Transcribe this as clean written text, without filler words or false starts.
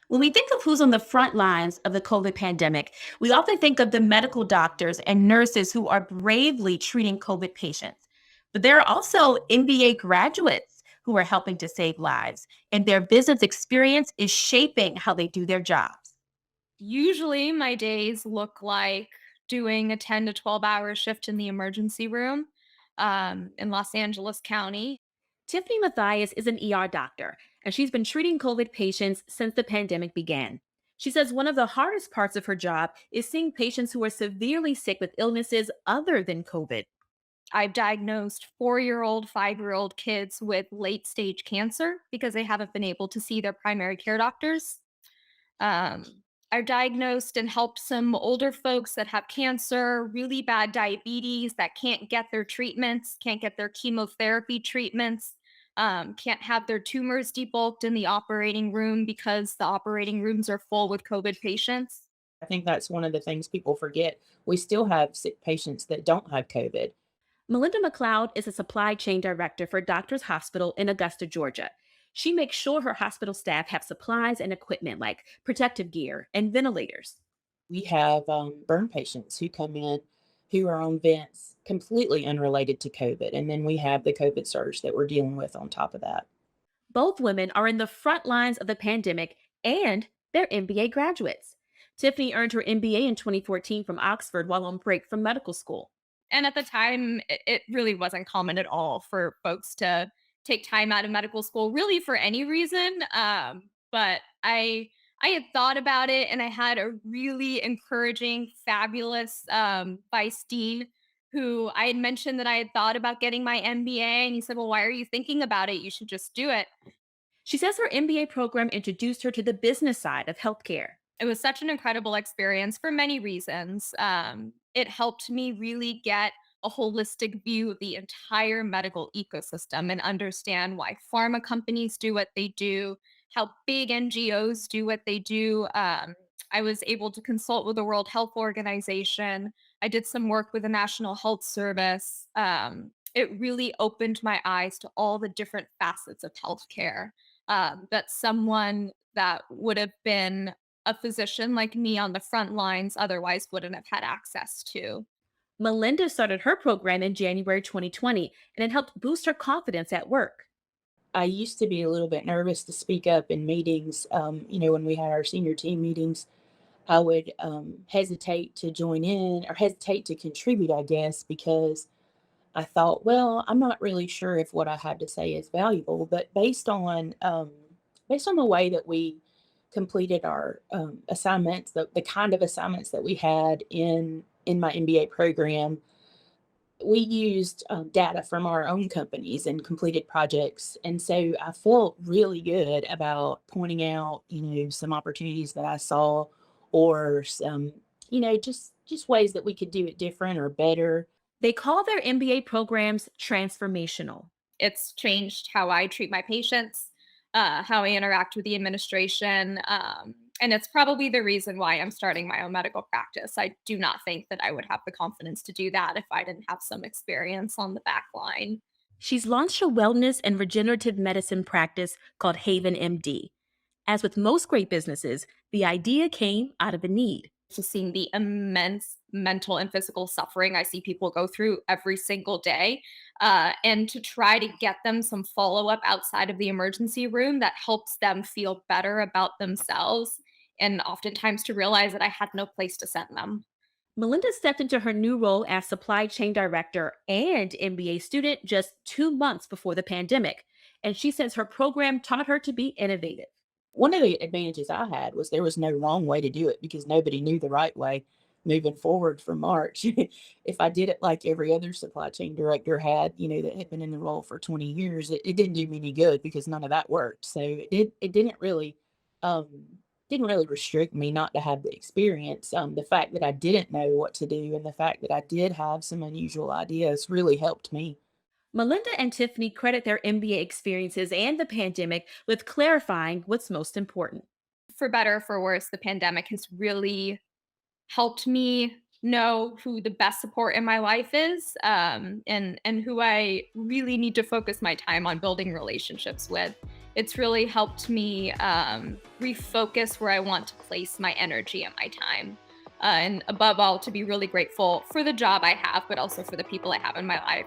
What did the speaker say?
When we think of who's on the front lines of the COVID pandemic, we often think of the medical doctors and nurses who are bravely treating COVID patients. But there are also MBA graduates who are helping to save lives, and their business experience is shaping how they do their jobs. Usually, my days look like doing a 10 to 12-hour shift in the emergency room in Los Angeles County. Tiffany Mathias is an ER doctor, and she's been treating COVID patients since the pandemic began. She says one of the hardest parts of her job is seeing patients who are severely sick with illnesses other than COVID. I've diagnosed 4-year-old, 5-year-old kids with late stage cancer because they haven't been able to see their primary care doctors. Um, I've diagnosed and helped some older folks that have cancer, really bad diabetes that can't get their treatments, can't get their chemotherapy treatments, can't have their tumors debulked in the operating room because the operating rooms are full with COVID patients. I think that's one of the things people forget. We still have sick patients that don't have COVID. Melinda McLeod is a supply chain director for Doctors Hospital in Augusta, Georgia. She makes sure her hospital staff have supplies and equipment like protective gear and ventilators. We have burn patients who come in who are on vents completely unrelated to COVID. And then we have the COVID surge that we're dealing with on top of that. Both women are in the front lines of the pandemic and they're MBA graduates. Tiffany earned her MBA in 2014 from Oxford while on break from medical school. And at the time, it really wasn't common at all for folks to take time out of medical school, really for any reason. But I had thought about it, and I had a really encouraging, fabulous vice dean who I had mentioned that I had thought about getting my MBA, and he said, "Well, why are you thinking about it? You should just do it." She says her MBA program introduced her to the business side of healthcare. It was such an incredible experience for many reasons. It helped me really get a holistic view of the entire medical ecosystem and understand why pharma companies do what they do, how big NGOs do what they do. I was able to consult with the World Health Organization. I did some work with the National Health Service. It really opened my eyes to all the different facets of healthcare that someone that would have been a physician like me on the front lines otherwise wouldn't have had access to. Melinda started her program in January 2020, and it helped boost her confidence at work. I used to be a little bit nervous to speak up in meetings. When we had our senior team meetings, I would hesitate to join in or hesitate to contribute, I guess, because I thought, well, I'm not really sure if what I had to say is valuable. But based on the way that we completed our assignments, the kind of assignments that we had in my MBA program, we used data from our own companies and completed projects, and so I felt really good about pointing out, some opportunities that I saw, or some, just ways that we could do it different or better. They call their MBA programs transformational. It's changed how I treat my patients, how I interact with the administration. And it's probably the reason why I'm starting my own medical practice. I do not think that I would have the confidence to do that if I didn't have some experience on the back line. She's launched a wellness and regenerative medicine practice called HavenMD. As with most great businesses, the idea came out of a need. Just seeing the immense mental and physical suffering I see people go through every single day, and to try to get them some follow up outside of the emergency room that helps them feel better about themselves, and oftentimes to realize that I had no place to send them. Melinda stepped into her new role as supply chain director and MBA student just 2 months before the pandemic, and she says her program taught her to be innovative. One of the advantages I had was there was no wrong way to do it because nobody knew the right way moving forward from March. If I did it like every other supply chain director had, that had been in the role for 20 years, it didn't do me any good because none of that worked. So it um didn't really restrict me not to have the experience. The fact that I didn't know what to do and the fact that I did have some unusual ideas really helped me. Melinda and Tiffany credit their MBA experiences and the pandemic with clarifying what's most important. For better or for worse, the pandemic has really helped me know who the best support in my life is, and who I really need to focus my time on building relationships with. It's really helped me refocus where I want to place my energy and my time. And above all, to be really grateful for the job I have, but also for the people I have in my life.